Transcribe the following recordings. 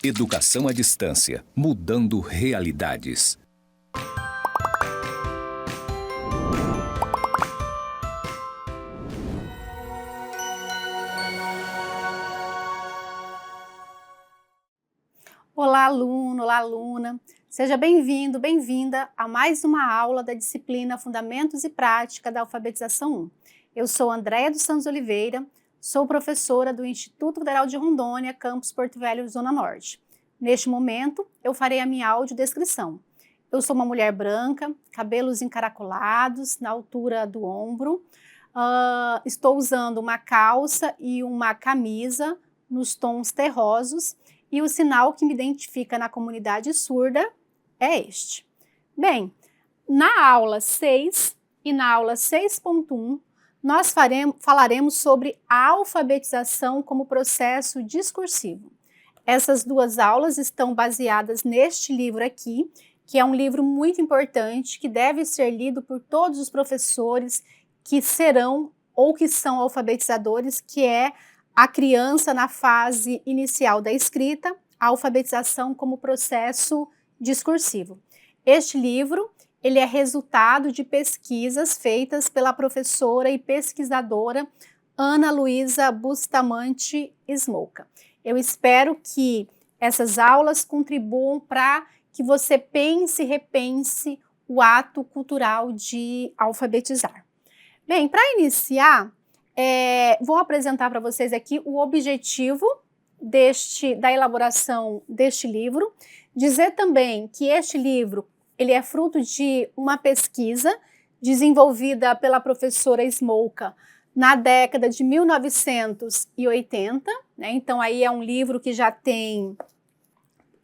Educação à distância, mudando realidades. Olá, aluno, olá, aluna. Seja bem-vindo, bem-vinda a mais uma aula da disciplina Fundamentos e Prática da Alfabetização 1. Eu sou Andréia dos Santos Oliveira, sou professora do Instituto Federal de Rondônia, campus Porto Velho, Zona Norte. Neste momento, eu farei a minha audiodescrição. Eu sou uma mulher branca, cabelos encaracolados, na altura do ombro. Estou usando uma calça e uma camisa nos tons terrosos e o sinal que me identifica na comunidade surda é este. Bem, na aula 6 e na aula 6.1, nós falaremos sobre a alfabetização como processo discursivo. Essas duas aulas estão baseadas neste livro aqui, que é um livro muito importante, que deve ser lido por todos os professores que serão ou que são alfabetizadores, que é a criança na fase inicial da escrita, a alfabetização como processo discursivo. Este livro, ele é resultado de pesquisas feitas pela professora e pesquisadora Ana Luísa Bustamante Smolka. Eu espero que essas aulas contribuam para que você pense e repense o ato cultural de alfabetizar. Bem, para iniciar, vou apresentar para vocês aqui o objetivo da elaboração deste livro. Dizer também que este livro ele é fruto de uma pesquisa desenvolvida pela professora Smolka na década de 1980, né? Então aí é um livro que já tem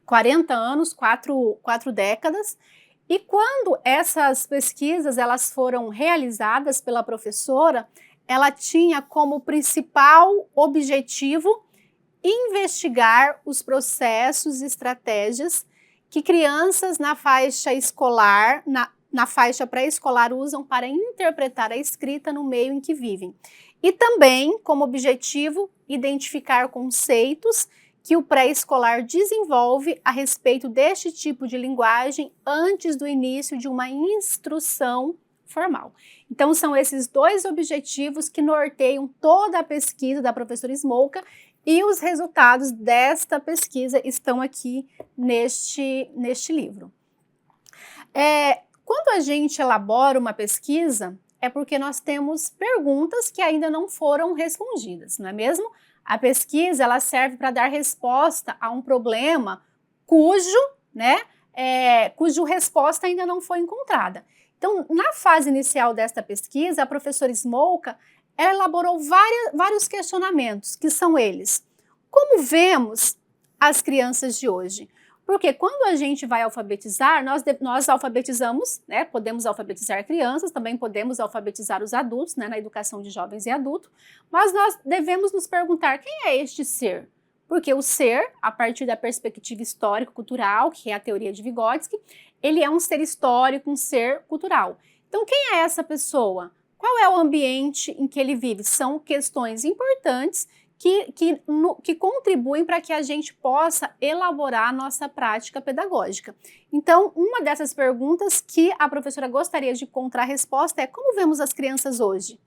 40 anos, quatro décadas. E quando essas pesquisas elas foram realizadas pela professora, ela tinha como principal objetivo investigar os processos e estratégias que crianças na faixa escolar, na faixa pré-escolar usam para interpretar a escrita no meio em que vivem. E também, como objetivo, identificar conceitos que o pré-escolar desenvolve a respeito deste tipo de linguagem antes do início de uma instrução formal. Então, são esses dois objetivos que norteiam toda a pesquisa da professora Smolka e os resultados desta pesquisa estão aqui neste livro. Quando a gente elabora uma pesquisa, é porque nós temos perguntas que ainda não foram respondidas, não é mesmo? A pesquisa ela serve para dar resposta a um problema cujo resposta ainda não foi encontrada. Então, na fase inicial desta pesquisa, a professora Smolka elaborou vários questionamentos, que são eles. Como vemos as crianças de hoje? Porque quando a gente vai alfabetizar, nós alfabetizamos, né? Podemos alfabetizar crianças, também podemos alfabetizar os adultos, né? Na educação de jovens e adultos, mas nós devemos nos perguntar quem é este ser? Porque o ser, a partir da perspectiva histórico-cultural, que é a teoria de Vygotsky, ele é um ser histórico, um ser cultural. Então, quem é essa pessoa? Qual é o ambiente em que ele vive? São questões importantes que contribuem para que a gente possa elaborar a nossa prática pedagógica. Então, uma dessas perguntas que a professora gostaria de encontrar resposta é: como vemos as crianças hoje?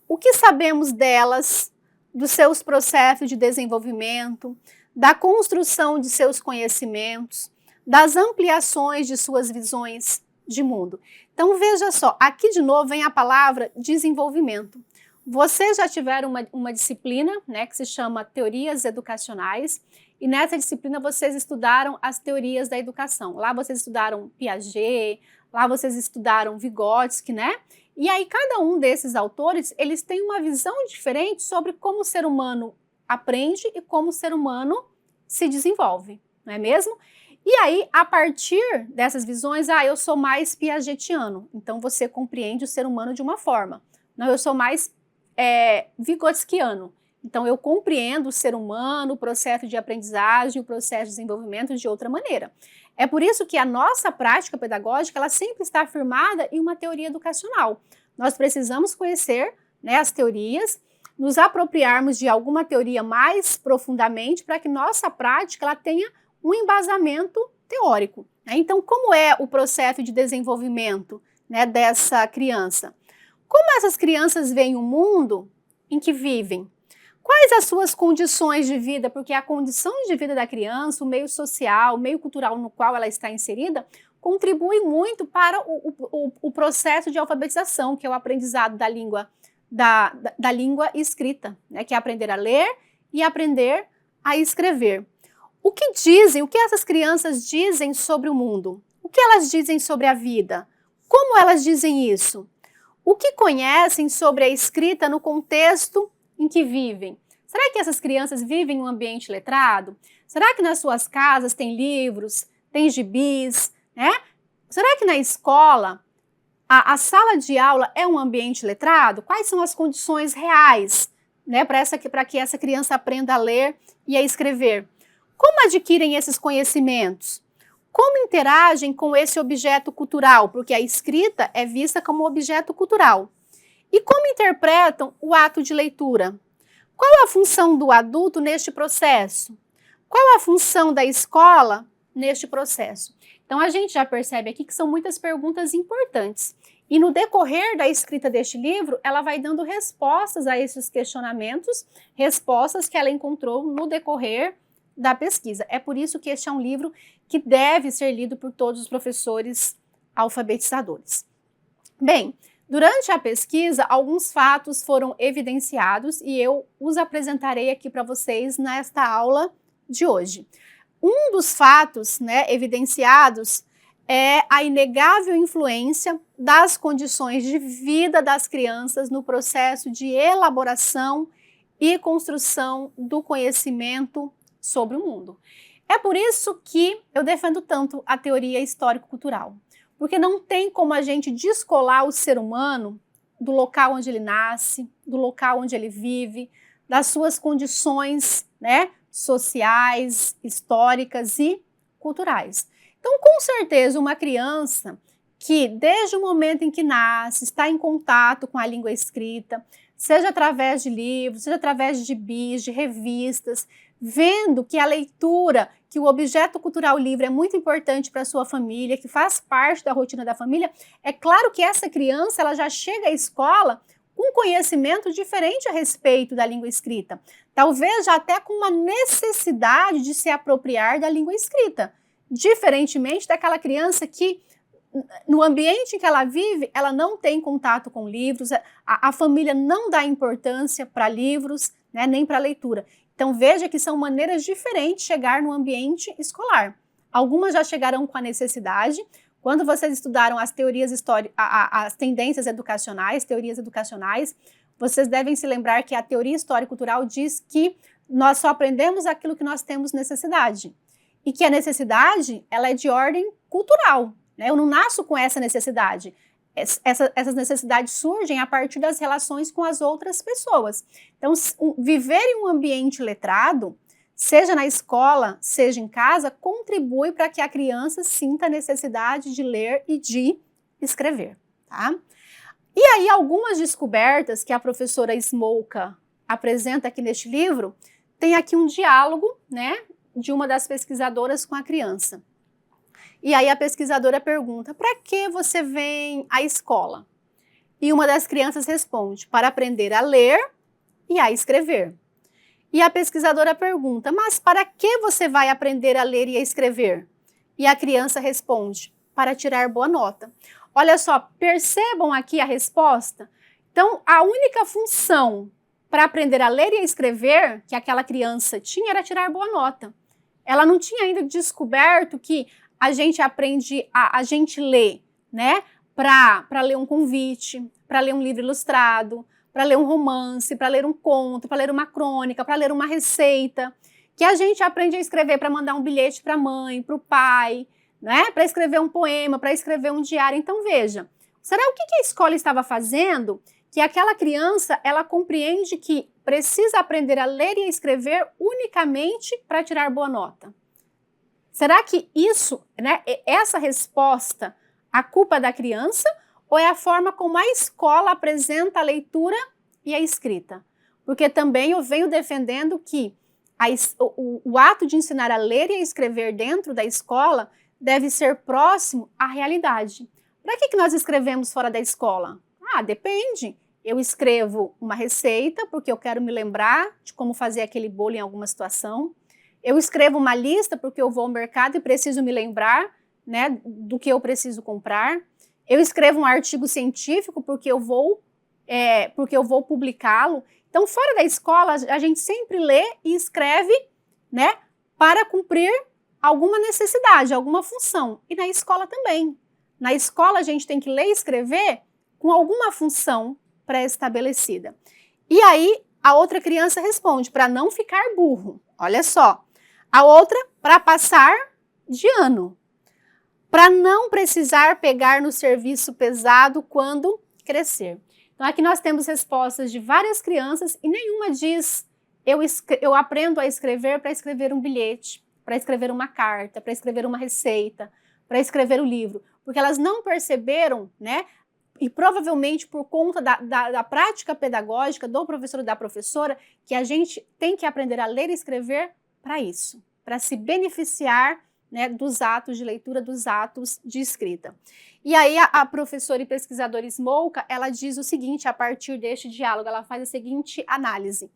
O que sabemos delas, dos seus processos de desenvolvimento, da construção de seus conhecimentos, das ampliações de suas visões de mundo? Então, veja só, aqui de novo vem a palavra desenvolvimento. Vocês já tiveram uma disciplina, né, que se chama Teorias Educacionais, e nessa disciplina vocês estudaram as teorias da educação. Lá vocês estudaram Piaget, lá vocês estudaram Vygotsky, né? E aí cada um desses autores, eles têm uma visão diferente sobre como o ser humano aprende e como o ser humano se desenvolve, não é mesmo? E aí, a partir dessas visões, eu sou mais piagetiano, então você compreende o ser humano de uma forma. Não, eu sou mais vygotskiano, então eu compreendo o ser humano, o processo de aprendizagem, o processo de desenvolvimento de outra maneira. É por isso que a nossa prática pedagógica, ela sempre está firmada em uma teoria educacional. Nós precisamos conhecer, né, as teorias, nos apropriarmos de alguma teoria mais profundamente para que nossa prática ela tenha um embasamento teórico. Né? Então, como é o processo de desenvolvimento, né, dessa criança? Como essas crianças veem o mundo em que vivem? Quais as suas condições de vida? Porque a condição de vida da criança, o meio social, o meio cultural no qual ela está inserida, contribui muito para o processo de alfabetização, que é o aprendizado da língua, da língua escrita, né? Que é aprender a ler e aprender a escrever. O que dizem, o que essas crianças dizem sobre o mundo? O que elas dizem sobre a vida? Como elas dizem isso? O que conhecem sobre a escrita no contexto em que vivem? Será que essas crianças vivem em um ambiente letrado? Será que nas suas casas tem livros, tem gibis, né? Será que na escola, a sala de aula é um ambiente letrado? Quais são as condições reais, né, para que essa criança aprenda a ler e a escrever? Como adquirem esses conhecimentos? Como interagem com esse objeto cultural? Porque a escrita é vista como objeto cultural. E como interpretam o ato de leitura? Qual a função do adulto neste processo? Qual a função da escola neste processo? Então, a gente já percebe aqui que são muitas perguntas importantes. E no decorrer da escrita deste livro, ela vai dando respostas a esses questionamentos, respostas que ela encontrou no decorrer da pesquisa. É por isso que este é um livro que deve ser lido por todos os professores alfabetizadores. Bem, durante a pesquisa, alguns fatos foram evidenciados e eu os apresentarei aqui para vocês nesta aula de hoje. Um dos fatos, né, evidenciados é a inegável influência das condições de vida das crianças no processo de elaboração e construção do conhecimento sobre o mundo. É por isso que eu defendo tanto a teoria histórico-cultural. Porque não tem como a gente descolar o ser humano do local onde ele nasce, do local onde ele vive, das suas condições, né, sociais, históricas e culturais. Então, com certeza, uma criança que, desde o momento em que nasce, está em contato com a língua escrita, seja através de livros, seja através de gibis, de revistas, vendo que a leitura, que o objeto cultural livre é muito importante para a sua família, que faz parte da rotina da família, é claro que essa criança ela já chega à escola com conhecimento diferente a respeito da língua escrita. Talvez já até com uma necessidade de se apropriar da língua escrita, diferentemente daquela criança que, no ambiente em que ela vive, ela não tem contato com livros, a família não dá importância para livros, né, nem para leitura. Então veja que são maneiras diferentes de chegar no ambiente escolar. Algumas já chegarão com a necessidade. Quando vocês estudaram as teorias as tendências educacionais, teorias educacionais, vocês devem se lembrar que a teoria histórico-cultural diz que nós só aprendemos aquilo que nós temos necessidade. E que a necessidade, ela é de ordem cultural, né? Eu não nasço com essa necessidade. Essas necessidades surgem a partir das relações com as outras pessoas. Então, viver em um ambiente letrado, seja na escola, seja em casa, contribui para que a criança sinta a necessidade de ler e de escrever, tá? E aí, algumas descobertas que a professora Smolka apresenta aqui neste livro, tem aqui um diálogo, né, de uma das pesquisadoras com a criança. E aí a pesquisadora pergunta, para que você vem à escola? E uma das crianças responde, para aprender a ler e a escrever. E a pesquisadora pergunta, mas para que você vai aprender a ler e a escrever? E a criança responde, para tirar boa nota. Olha só, percebam aqui a resposta? Então, a única função para aprender a ler e a escrever que aquela criança tinha era tirar boa nota. Ela não tinha ainda descoberto que a gente aprende, a gente lê, né? Para ler um convite, para ler um livro ilustrado, para ler um romance, para ler um conto, para ler uma crônica, para ler uma receita, que a gente aprende a escrever para mandar um bilhete para a mãe, para o pai, né? Para escrever um poema, para escrever um diário. Então veja, será o que a escola estava fazendo que aquela criança ela compreende que precisa aprender a ler e a escrever unicamente para tirar boa nota? Será que isso, né, essa resposta, a culpa da criança ou é a forma como a escola apresenta a leitura e a escrita? Porque também eu venho defendendo que O ato de ensinar a ler e a escrever dentro da escola deve ser próximo à realidade. Para que nós escrevemos fora da escola? Depende. Eu escrevo uma receita porque eu quero me lembrar de como fazer aquele bolo em alguma situação. Eu escrevo uma lista porque eu vou ao mercado e preciso me lembrar, né, do que eu preciso comprar. Eu escrevo um artigo científico porque eu vou publicá-lo. Então, fora da escola, a gente sempre lê e escreve, né, para cumprir alguma necessidade, alguma função. E na escola também. Na escola, a gente tem que ler e escrever com alguma função pré-estabelecida. E aí, a outra criança responde, para não ficar burro. Olha só. A outra, para passar de ano. Para não precisar pegar no serviço pesado quando crescer. Então, aqui nós temos respostas de várias crianças e nenhuma diz, eu aprendo a escrever para escrever um bilhete, para escrever uma carta, para escrever uma receita, para escrever um livro. Porque elas não perceberam, né? E provavelmente por conta da prática pedagógica do professor e da professora, que a gente tem que aprender a ler e escrever para isso, para se beneficiar, né, dos atos de leitura, dos atos de escrita. E aí a professora e pesquisadora Smolka, ela diz o seguinte, a partir deste diálogo, ela faz a seguinte análise.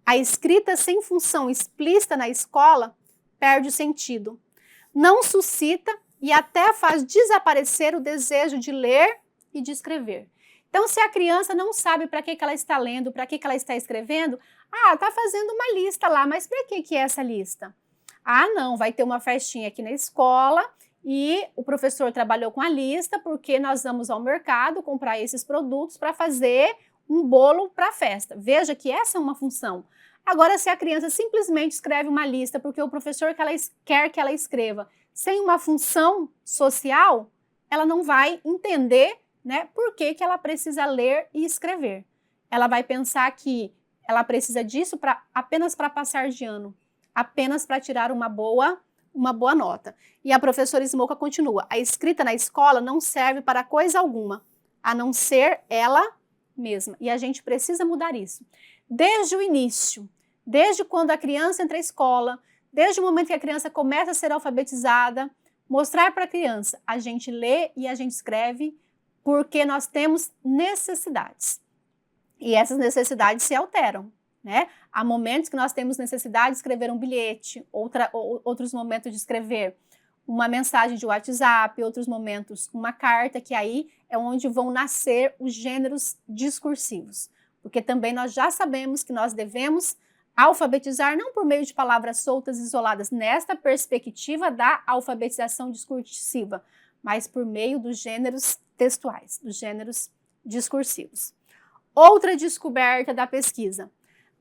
A escrita sem função explícita na escola perde o sentido. Não suscita e até faz desaparecer o desejo de ler e de escrever. Então, se a criança não sabe para que ela está lendo, para que ela está escrevendo, está fazendo uma lista lá, mas para que é essa lista? Não, vai ter uma festinha aqui na escola e o professor trabalhou com a lista porque nós vamos ao mercado comprar esses produtos para fazer um bolo para a festa. Veja que essa é uma função. Agora, se a criança simplesmente escreve uma lista porque o professor quer que ela escreva sem uma função social, ela não vai entender, né, por que ela precisa ler e escrever. Ela vai pensar que ela precisa disso apenas para passar de ano, apenas para tirar uma boa nota. E a professora Smolka continua, a escrita na escola não serve para coisa alguma, a não ser ela mesma. E a gente precisa mudar isso. Desde o início, desde quando a criança entra na escola, desde o momento que a criança começa a ser alfabetizada, mostrar para a criança, a gente lê e a gente escreve porque nós temos necessidades. E essas necessidades se alteram, né? Há momentos que nós temos necessidade de escrever um bilhete, outros momentos de escrever uma mensagem de WhatsApp, outros momentos uma carta, que aí é onde vão nascer os gêneros discursivos. Porque também nós já sabemos que nós devemos alfabetizar não por meio de palavras soltas e isoladas nesta perspectiva da alfabetização discursiva, mas por meio dos gêneros textuais, dos gêneros discursivos. Outra descoberta da pesquisa.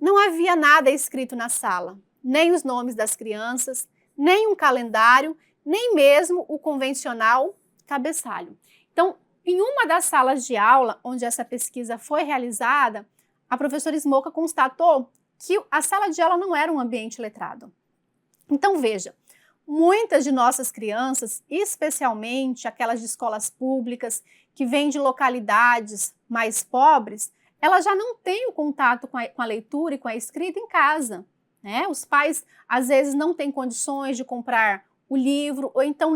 Não havia nada escrito na sala, nem os nomes das crianças, nem um calendário, nem mesmo o convencional cabeçalho. Então, em uma das salas de aula onde essa pesquisa foi realizada, a professora Smolka constatou que a sala de aula não era um ambiente letrado. Então, veja, muitas de nossas crianças, especialmente aquelas de escolas públicas, que vêm de localidades mais pobres, elas já não têm o contato com a leitura e com a escrita em casa, né? Os pais, às vezes, não têm condições de comprar o livro, ou então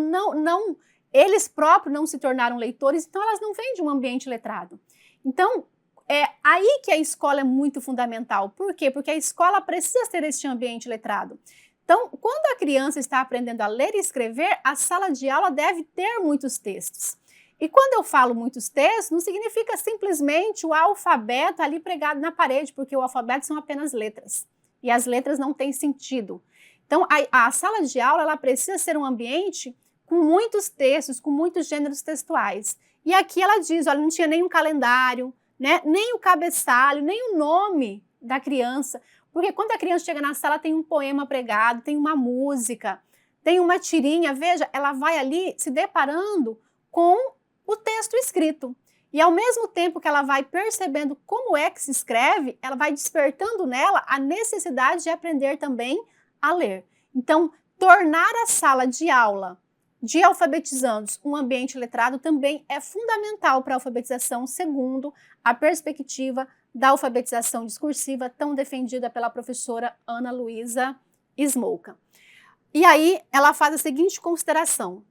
eles próprios não se tornaram leitores, então elas não vêm de um ambiente letrado. Então, é aí que a escola é muito fundamental. Por quê? Porque a escola precisa ter este ambiente letrado. Então, quando a criança está aprendendo a ler e escrever, a sala de aula deve ter muitos textos. E quando eu falo muitos textos, não significa simplesmente o alfabeto ali pregado na parede, porque o alfabeto são apenas letras. E as letras não têm sentido. Então, a sala de aula ela precisa ser um ambiente com muitos textos, com muitos gêneros textuais. E aqui ela diz, olha, não tinha nem um calendário, né, nem o cabeçalho, nem o nome da criança. Porque quando a criança chega na sala, tem um poema pregado, tem uma música, tem uma tirinha. Veja, ela vai ali se deparando com o texto escrito. E ao mesmo tempo que ela vai percebendo como é que se escreve, ela vai despertando nela a necessidade de aprender também a ler. Então, tornar a sala de aula de alfabetizandos um ambiente letrado também é fundamental para a alfabetização, segundo a perspectiva da alfabetização discursiva tão defendida pela professora Ana Luísa Smolka. E aí ela faz a seguinte consideração: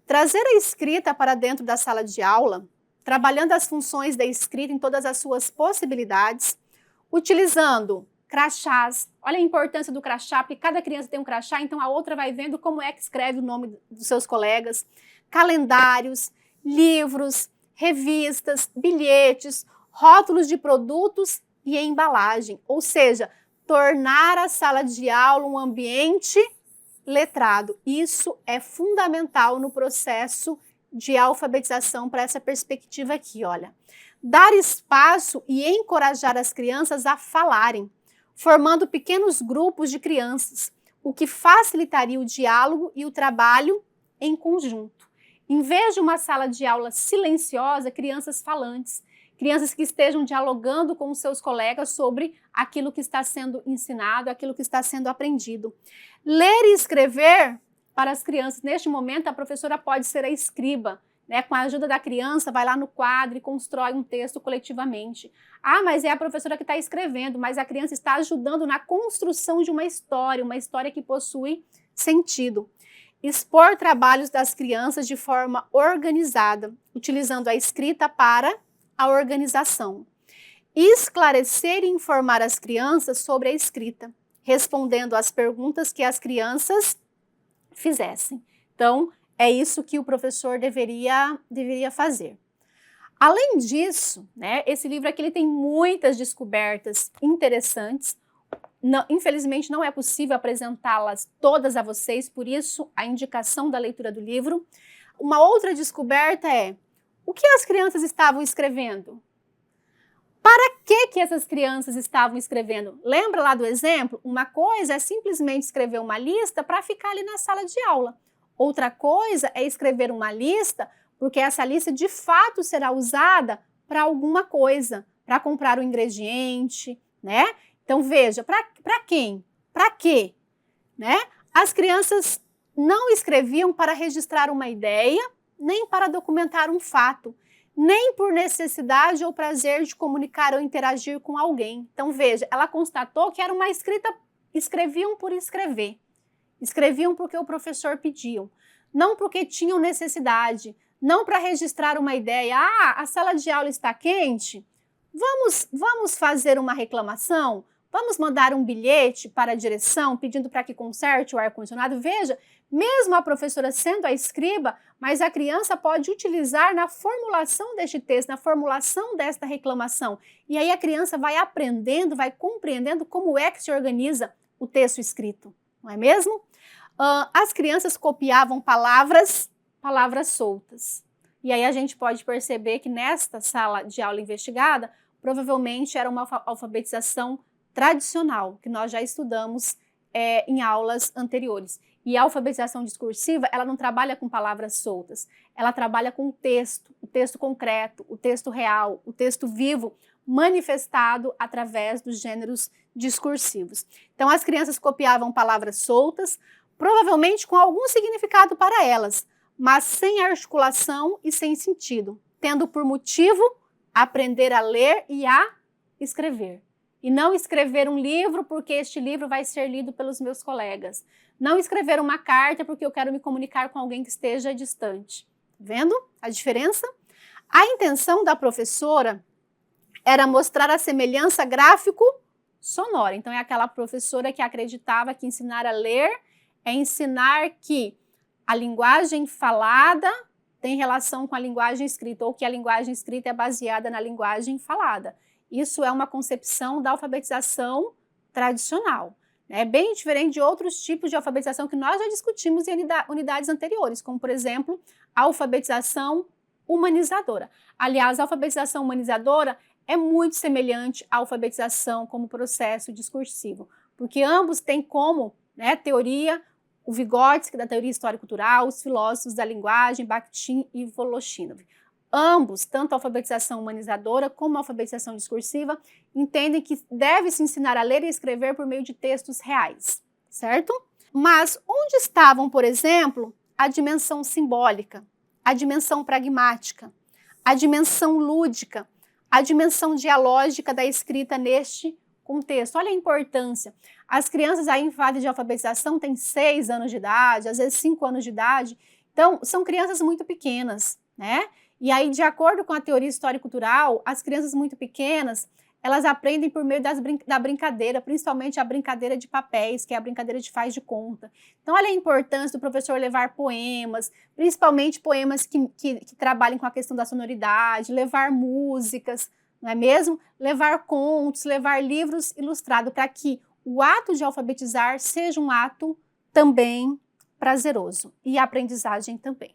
trazer a escrita para dentro da sala de aula, trabalhando as funções da escrita em todas as suas possibilidades, utilizando crachás. Olha a importância do crachá, porque cada criança tem um crachá, então a outra vai vendo como é que escreve o nome dos seus colegas, calendários, livros, revistas, bilhetes, rótulos de produtos e embalagem, ou seja, tornar a sala de aula um ambiente letrado. Isso é fundamental no processo de alfabetização para essa perspectiva aqui, olha. Dar espaço e encorajar as crianças a falarem, formando pequenos grupos de crianças, o que facilitaria o diálogo e o trabalho em conjunto. Em vez de uma sala de aula silenciosa, crianças falantes, crianças que estejam dialogando com os seus colegas sobre aquilo que está sendo ensinado, aquilo que está sendo aprendido. Ler e escrever para as crianças. Neste momento, a professora pode ser a escriba, né? Com a ajuda da criança, vai lá no quadro e constrói um texto coletivamente. Ah, mas é a professora que está escrevendo, mas a criança está ajudando na construção de uma história que possui sentido. Expor trabalhos das crianças de forma organizada, utilizando a escrita para a organização. Esclarecer e informar as crianças sobre a escrita, respondendo às perguntas que as crianças fizessem. Então, é isso que o professor deveria fazer. Além disso, né, esse livro aqui ele tem muitas descobertas interessantes. Não, infelizmente, não é possível apresentá-las todas a vocês, por isso a indicação da leitura do livro. Uma outra descoberta é: o que as crianças estavam escrevendo? Para que essas crianças estavam escrevendo? Lembra lá do exemplo? Uma coisa é simplesmente escrever uma lista para ficar ali na sala de aula. Outra coisa é escrever uma lista porque essa lista de fato será usada para alguma coisa, para comprar um ingrediente, né? Então veja, para quem? Para quê? Né? As crianças não escreviam para registrar uma ideia, nem para documentar um fato, nem por necessidade ou prazer de comunicar ou interagir com alguém. Então veja, ela constatou que era uma escrita, escreviam por escrever. Escreviam porque o professor pediu, não porque tinham necessidade, não para registrar uma ideia. Ah, a sala de aula está quente? Vamos fazer uma reclamação? Vamos mandar um bilhete para a direção pedindo para que conserte o ar-condicionado? Veja, mesmo a professora sendo a escriba, mas a criança pode utilizar na formulação deste texto, na formulação desta reclamação. E aí a criança vai aprendendo, vai compreendendo como é que se organiza o texto escrito, não é mesmo? As crianças copiavam palavras soltas. E aí a gente pode perceber que nesta sala de aula investigada, provavelmente era uma alfabetização tradicional, que nós já estudamos em aulas anteriores. E a alfabetização discursiva, ela não trabalha com palavras soltas, ela trabalha com o texto concreto, o texto real, o texto vivo, manifestado através dos gêneros discursivos. Então, as crianças copiavam palavras soltas, provavelmente com algum significado para elas, mas sem articulação e sem sentido, tendo por motivo aprender a ler e a escrever. E não escrever um livro porque este livro vai ser lido pelos meus colegas. Não escrever uma carta porque eu quero me comunicar com alguém que esteja distante. Vendo a diferença? A intenção da professora era mostrar a semelhança gráfico-sonora. Então, é aquela professora que acreditava que ensinar a ler é ensinar que a linguagem falada tem relação com a linguagem escrita, ou que a linguagem escrita é baseada na linguagem falada. Isso é uma concepção da alfabetização tradicional. É bem diferente de outros tipos de alfabetização que nós já discutimos em unidades anteriores, como, por exemplo, a alfabetização humanizadora. Aliás, a alfabetização humanizadora é muito semelhante à alfabetização como processo discursivo, porque ambos têm como teoria o Vygotsky, da teoria histórico-cultural, os filósofos da linguagem, Bakhtin e Voloshinov. Ambos, tanto a alfabetização humanizadora como a alfabetização discursiva, entendem que deve-se ensinar a ler e escrever por meio de textos reais, certo? Mas onde estavam, por exemplo, a dimensão simbólica, a dimensão pragmática, a dimensão lúdica, a dimensão dialógica da escrita neste contexto, olha a importância. As crianças aí em fase de alfabetização têm 6 anos de idade, às vezes 5 anos de idade, então são crianças muito pequenas, né? E aí, de acordo com a teoria histórico-cultural, as crianças muito pequenas, elas aprendem por meio da brincadeira, principalmente a brincadeira de papéis, que é a brincadeira de faz de conta. Então, olha a importância do professor levar poemas, principalmente poemas que trabalhem com a questão da sonoridade, levar músicas, não é mesmo? Levar contos, levar livros ilustrados, para que o ato de alfabetizar seja um ato também prazeroso e a aprendizagem também.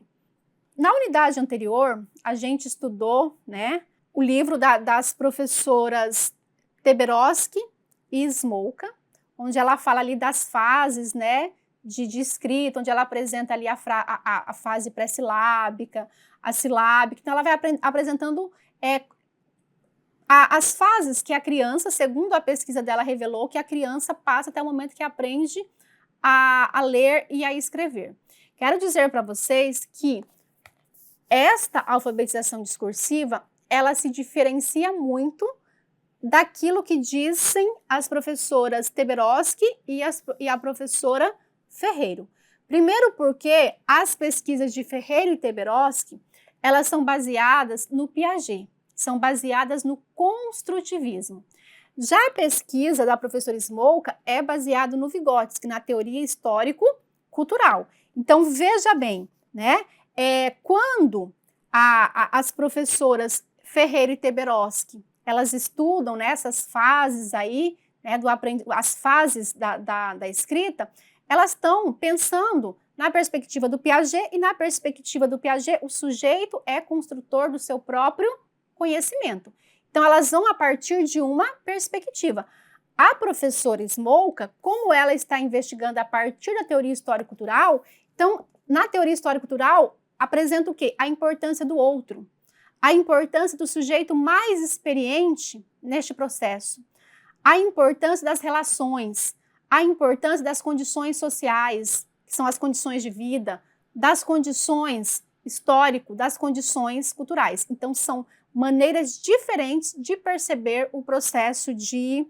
Na unidade anterior, a gente estudou, né, o livro das professoras Teberoski e Smolka, onde ela fala ali das fases, né, de escrita, onde ela apresenta ali a fase pré-silábica, a silábica. Então, ela vai apresentando as fases que a criança, segundo a pesquisa dela, revelou que a criança passa até o momento que aprende a ler e a escrever. Quero dizer para vocês que esta alfabetização discursiva, ela se diferencia muito daquilo que dizem as professoras Teberoski e a professora Ferreiro. Primeiro porque as pesquisas de Ferreiro e Teberoski, elas são baseadas no Piaget, são baseadas no construtivismo. Já a pesquisa da professora Smolka é baseada no Vygotsky, na teoria histórico-cultural. Então, veja bem, né? Quando as professoras Ferreiro e Teberoski, elas estudam nessas fases aí, né, as fases da escrita, elas estão pensando na perspectiva do Piaget, e na perspectiva do Piaget, o sujeito é construtor do seu próprio conhecimento. Então, elas vão a partir de uma perspectiva. A professora Smolka, como ela está investigando a partir da teoria histórico-cultural, então, na teoria histórico-cultural, apresenta o quê? A importância do outro, a importância do sujeito mais experiente neste processo, a importância das relações, a importância das condições sociais, que são as condições de vida, das condições histórico, das condições culturais. Então, são maneiras diferentes de perceber o processo de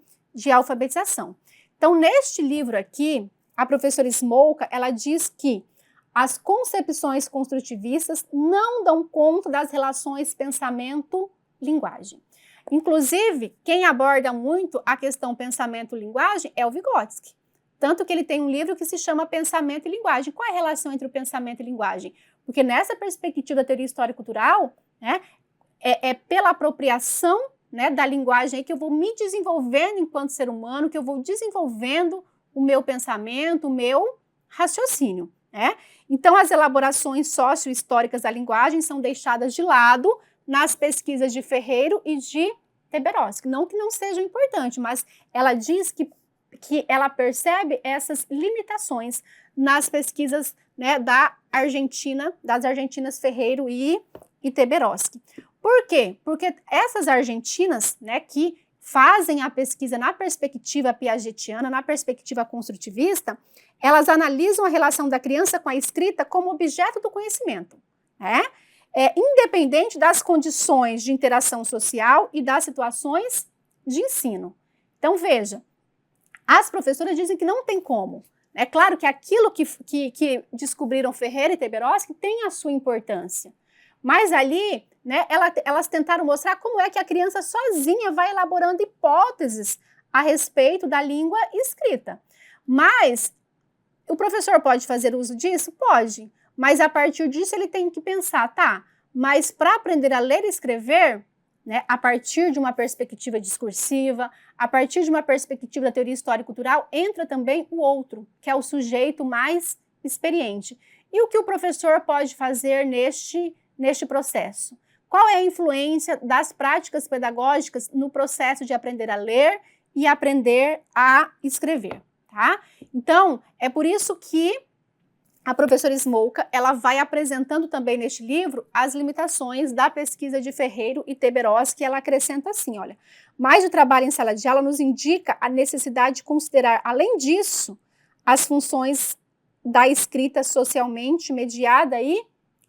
alfabetização. Então, neste livro aqui, a professora Smolka, ela diz que as concepções construtivistas não dão conta das relações pensamento-linguagem. Inclusive, quem aborda muito a questão pensamento-linguagem é o Vygotsky. Tanto que ele tem um livro que se chama Pensamento e Linguagem. Qual é a relação entre o pensamento e linguagem? Porque nessa perspectiva da teoria histórico-cultural, né, é pela apropriação, né, da linguagem aí que eu vou me desenvolvendo enquanto ser humano, que eu vou desenvolvendo o meu pensamento, o meu raciocínio, né? Então, as elaborações socio-históricas da linguagem são deixadas de lado nas pesquisas de Ferreiro e de Teberoski. Não que não sejam importantes, mas ela diz que ela percebe essas limitações nas pesquisas, né, das argentinas Ferreiro e Teberoski. Por quê? Porque essas argentinas, né, que fazem a pesquisa na perspectiva piagetiana, na perspectiva construtivista, elas analisam a relação da criança com a escrita como objeto do conhecimento, né? Independente das condições de interação social e das situações de ensino. Então, veja, as professoras dizem que não tem como. É claro que aquilo que descobriram Ferreira e Teberoski tem a sua importância, mas ali, né, elas tentaram mostrar como é que a criança sozinha vai elaborando hipóteses a respeito da língua escrita. Mas o professor pode fazer uso disso? Pode, mas a partir disso ele tem que pensar, tá, mas para aprender a ler e escrever, né, a partir de uma perspectiva discursiva, a partir de uma perspectiva da teoria histórico-cultural, entra também o outro, que é o sujeito mais experiente. E o que o professor pode fazer neste processo? Qual é a influência das práticas pedagógicas no processo de aprender a ler e aprender a escrever, tá? Então, é por isso que a professora Smolka, ela vai apresentando também neste livro as limitações da pesquisa de Ferreiro e Teberoski, que ela acrescenta assim, olha, mais o trabalho em sala de aula nos indica a necessidade de considerar, além disso, as funções da escrita socialmente mediada e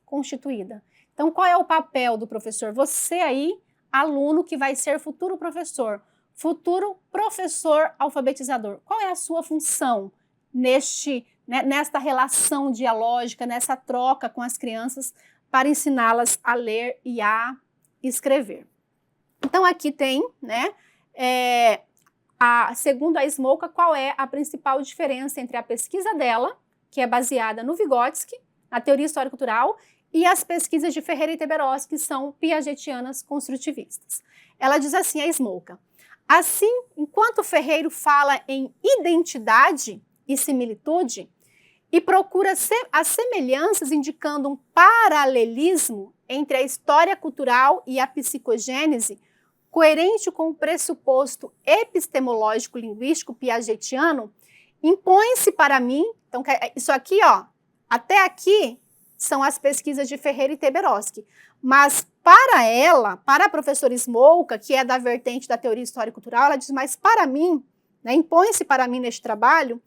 constituída. Então, qual é o papel do professor? Você aí, aluno que vai ser futuro professor, futuro professor alfabetizador, qual é a sua função nesta relação dialógica, nessa troca com as crianças para ensiná-las a ler e a escrever? Então aqui tem, né, segundo a Smolka, qual é a principal diferença entre a pesquisa dela, que é baseada no Vygotsky, na teoria histórico-cultural, e as pesquisas de Ferreira e Teberoski, que são piagetianas construtivistas. Ela diz assim, a Smolka: assim, enquanto Ferreiro fala em identidade e similitude, e procura as semelhanças indicando um paralelismo entre a história cultural e a psicogênese, coerente com o pressuposto epistemológico-linguístico piagetiano, impõe-se para mim, então isso aqui, ó, até aqui são as pesquisas de Ferreira e Teberoski, mas para ela, para a professora Smolka, que é da vertente da teoria histórico-cultural, ela diz, mas para mim, né, impõe-se para mim neste trabalho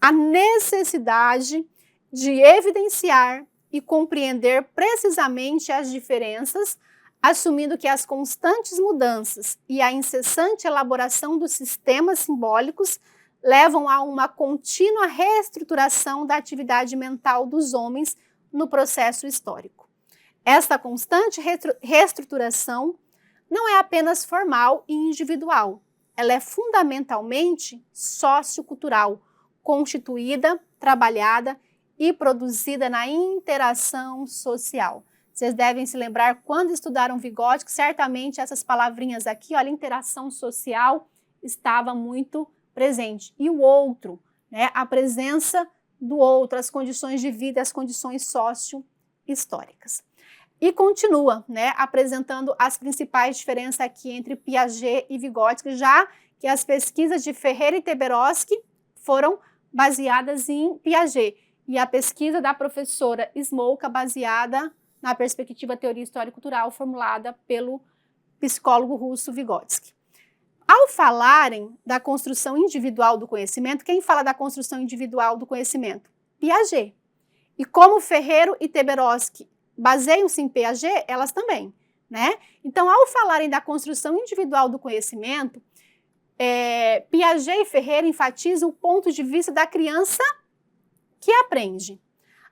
a necessidade de evidenciar e compreender precisamente as diferenças, assumindo que as constantes mudanças e a incessante elaboração dos sistemas simbólicos levam a uma contínua reestruturação da atividade mental dos homens no processo histórico. Esta constante reestruturação não é apenas formal e individual, ela é fundamentalmente sociocultural, constituída, trabalhada e produzida na interação social. Vocês devem se lembrar, quando estudaram Vygotsky, certamente essas palavrinhas aqui, olha, interação social estava muito presente. E o outro, né, a presença do outro, as condições de vida, as condições socio-históricas. E continua, né, apresentando as principais diferenças aqui entre Piaget e Vygotsky, já que as pesquisas de Ferreira e Teberoski foram baseadas em Piaget, e a pesquisa da professora Smolka baseada na perspectiva teoria histórico-cultural formulada pelo psicólogo russo Vygotsky. Ao falarem da construção individual do conhecimento, quem fala da construção individual do conhecimento? Piaget. E como Ferreiro e Teberoski baseiam-se em Piaget, elas também, né? Então, ao falarem da construção individual do conhecimento, Piaget e Ferreira enfatizam o ponto de vista da criança que aprende.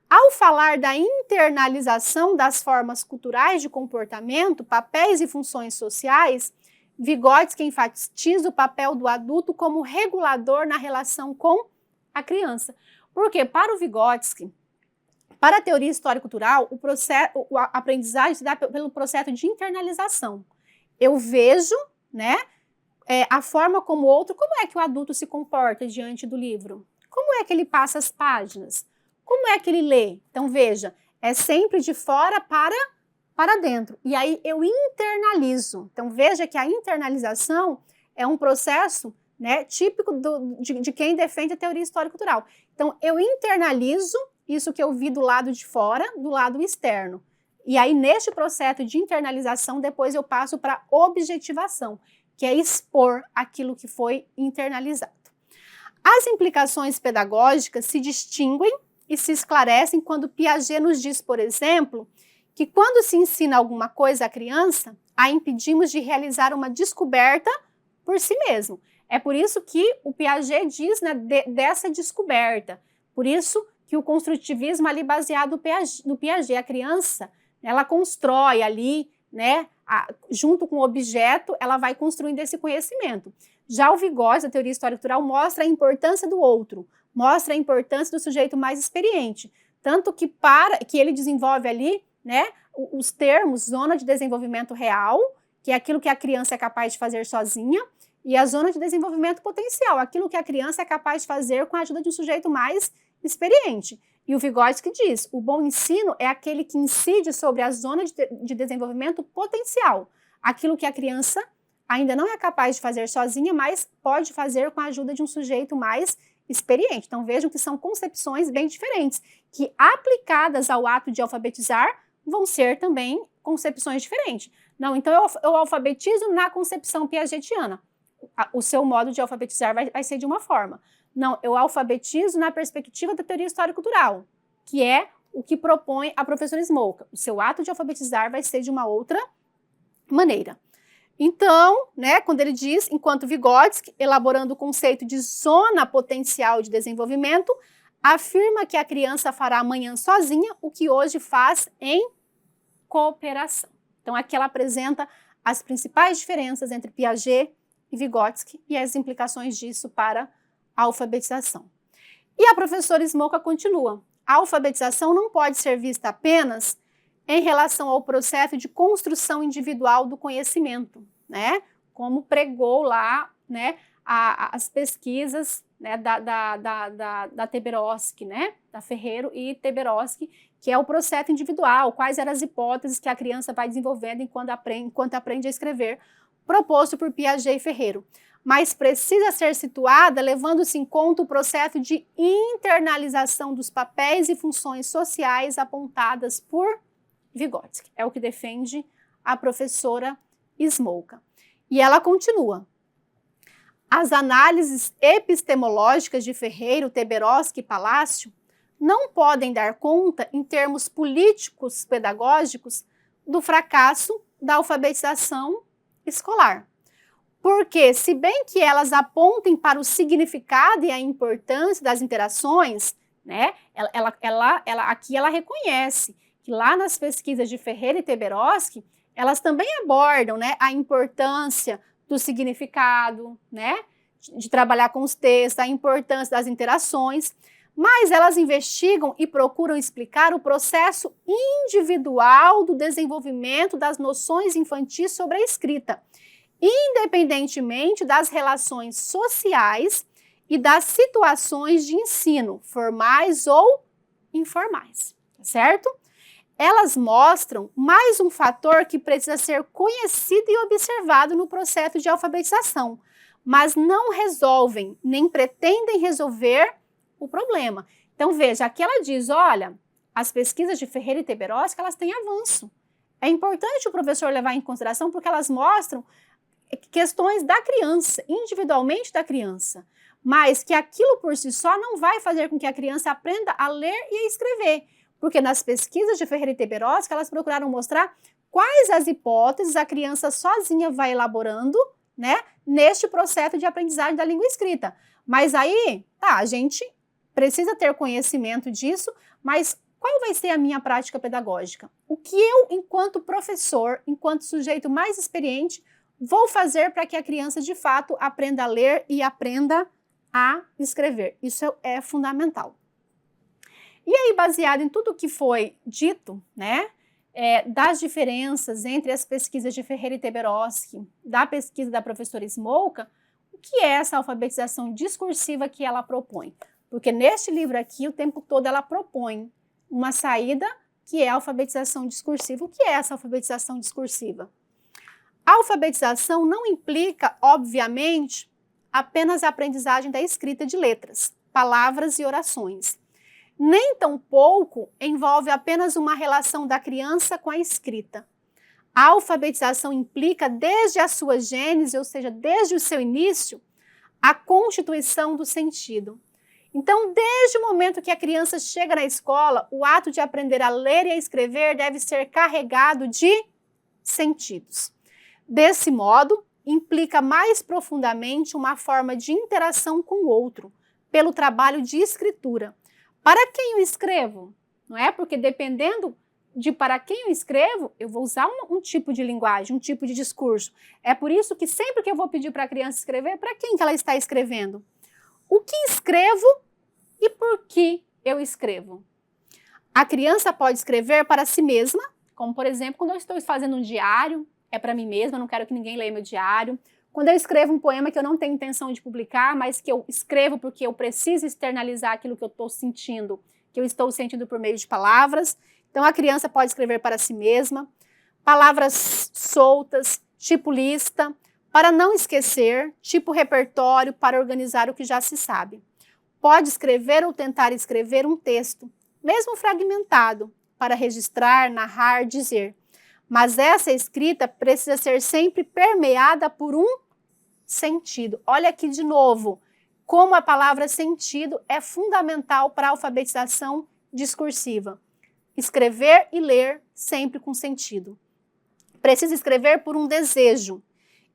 Ao falar da internalização das formas culturais de comportamento, papéis e funções sociais, Vygotsky enfatiza o papel do adulto como regulador na relação com a criança. Porque para o Vygotsky, para a teoria histórico-cultural, a aprendizagem se dá pelo processo de internalização. Eu vejo, né, a forma como o outro, como é que o adulto se comporta diante do livro? Como é que ele passa as páginas? Como é que ele lê? Então, veja, é sempre de fora para dentro. E aí eu internalizo. Então, veja que a internalização é um processo, né, típico de quem defende a teoria histórico-cultural. Então, eu internalizo isso que eu vi do lado de fora, do lado externo. E aí, neste processo de internalização, depois eu passo para objetivação, que é expor aquilo que foi internalizado. As implicações pedagógicas se distinguem e se esclarecem quando Piaget nos diz, por exemplo, que quando se ensina alguma coisa à criança, a impedimos de realizar uma descoberta por si mesmo. É por isso que o Piaget diz, né, dessa descoberta. Por isso que o construtivismo ali baseado no Piaget, a criança, ela constrói ali, né, junto com o objeto, ela vai construindo esse conhecimento. Já o Vygotsky, a teoria histórico-cultural, mostra a importância do outro, mostra a importância do sujeito mais experiente. Tanto que ele desenvolve ali, né, os termos zona de desenvolvimento real, que é aquilo que a criança é capaz de fazer sozinha, e a zona de desenvolvimento potencial, aquilo que a criança é capaz de fazer com a ajuda de um sujeito mais experiente. E o Vygotsky diz, o bom ensino é aquele que incide sobre a zona de desenvolvimento potencial, aquilo que a criança ainda não é capaz de fazer sozinha, mas pode fazer com a ajuda de um sujeito mais experiente. Então vejam que são concepções bem diferentes, que aplicadas ao ato de alfabetizar, vão ser também concepções diferentes. Não, então eu alfabetizo na concepção piagetiana. O seu modo de alfabetizar vai ser de uma forma. Não, eu alfabetizo na perspectiva da teoria histórico-cultural, que é o que propõe a professora Smolka. O seu ato de alfabetizar vai ser de uma outra maneira. Então, né, quando ele diz, enquanto Vygotsky, elaborando o conceito de zona potencial de desenvolvimento, afirma que a criança fará amanhã sozinha o que hoje faz em cooperação. Então, aqui ela apresenta as principais diferenças entre Piaget e Vygotsky e as implicações disso para a alfabetização. E a professora Smolka continua: a alfabetização não pode ser vista apenas em relação ao processo de construção individual do conhecimento, né? Como pregou lá, né, as pesquisas, né, da Teberoski, né, da Ferreiro e Teberoski, que é o processo individual, quais eram as hipóteses que a criança vai desenvolvendo enquanto aprende a escrever, proposto por Piaget e Ferreiro. Mas precisa ser situada levando-se em conta o processo de internalização dos papéis e funções sociais apontadas por Vygotsky. É o que defende a professora Smolka. E ela continua: as análises epistemológicas de Ferreiro, Teberoski e Palácio não podem dar conta, em termos políticos pedagógicos, do fracasso da alfabetização escolar. Porque, se bem que elas apontem para o significado e a importância das interações, né, aqui ela reconhece que lá nas pesquisas de Ferreira e Teberoski, elas também abordam, né, a importância do significado, né, de trabalhar com os textos, a importância das interações, mas elas investigam e procuram explicar o processo individual do desenvolvimento das noções infantis sobre a escrita, independentemente das relações sociais e das situações de ensino, formais ou informais, certo? Elas mostram mais um fator que precisa ser conhecido e observado no processo de alfabetização, mas não resolvem, nem pretendem resolver o problema. Então, veja, aqui ela diz, olha, as pesquisas de Ferreira e Teberoski, elas têm avanço. É importante o professor levar em consideração porque elas mostram questões da criança, individualmente da criança, mas que aquilo por si só não vai fazer com que a criança aprenda a ler e a escrever, porque nas pesquisas de Ferreira e Teberoski, elas procuraram mostrar quais as hipóteses a criança sozinha vai elaborando, né, neste processo de aprendizagem da língua escrita. Mas aí, tá, a gente precisa ter conhecimento disso, mas qual vai ser a minha prática pedagógica? O que eu, enquanto professor, enquanto sujeito mais experiente, vou fazer para que a criança, de fato, aprenda a ler e aprenda a escrever? Isso é fundamental. E aí, baseado em tudo o que foi dito, né, das diferenças entre as pesquisas de Ferreira e Teberoski, da pesquisa da professora Smolka, o que é essa alfabetização discursiva que ela propõe? Porque neste livro aqui, o tempo todo ela propõe uma saída que é a alfabetização discursiva. O que é essa alfabetização discursiva? A alfabetização não implica, obviamente, apenas a aprendizagem da escrita de letras, palavras e orações. Nem tampouco envolve apenas uma relação da criança com a escrita. A alfabetização implica desde a sua gênese, ou seja, desde o seu início, a constituição do sentido. Então, desde o momento que a criança chega na escola, o ato de aprender a ler e a escrever deve ser carregado de sentidos. Desse modo, implica mais profundamente uma forma de interação com o outro, pelo trabalho de escritura. Para quem eu escrevo? Não é? Porque dependendo de para quem eu escrevo, eu vou usar um tipo de linguagem, um tipo de discurso. É por isso que sempre que eu vou pedir para a criança escrever, para quem que ela está escrevendo? O que escrevo e por que eu escrevo? A criança pode escrever para si mesma, como por exemplo, quando eu estou fazendo um diário, é para mim mesma, eu não quero que ninguém leia meu diário. Quando eu escrevo um poema que eu não tenho intenção de publicar, mas que eu escrevo porque eu preciso externalizar aquilo que eu estou sentindo, que eu estou sentindo por meio de palavras. Então, a criança pode escrever para si mesma, palavras soltas, tipo lista, para não esquecer, tipo repertório, para organizar o que já se sabe. Pode escrever ou tentar escrever um texto, mesmo fragmentado, para registrar, narrar, dizer. Mas essa escrita precisa ser sempre permeada por um sentido. Olha aqui de novo, como a palavra sentido é fundamental para a alfabetização discursiva. Escrever e ler sempre com sentido. Precisa escrever por um desejo.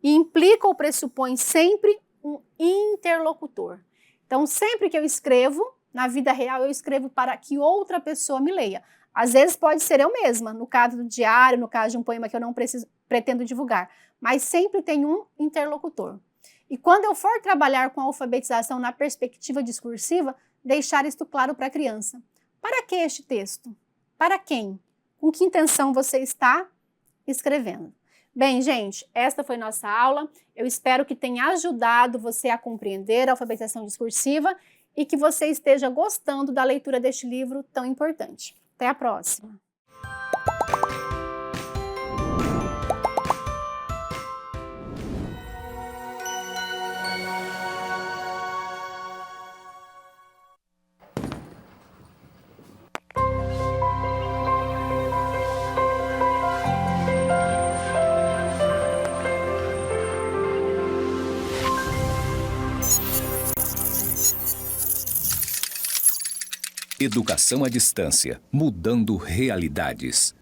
e implica ou pressupõe sempre um interlocutor. Então, sempre que eu escrevo, na vida real, eu escrevo para que outra pessoa me leia. Às vezes pode ser eu mesma, no caso do diário, no caso de um poema que eu não pretendo divulgar, mas sempre tem um interlocutor. E quando eu for trabalhar com a alfabetização na perspectiva discursiva, deixar isto claro para a criança. Para que este texto? Para quem? Com que intenção você está escrevendo? Bem, gente, esta foi nossa aula. Eu espero que tenha ajudado você a compreender a alfabetização discursiva e que você esteja gostando da leitura deste livro tão importante. Até a próxima! Educação à distância, mudando realidades.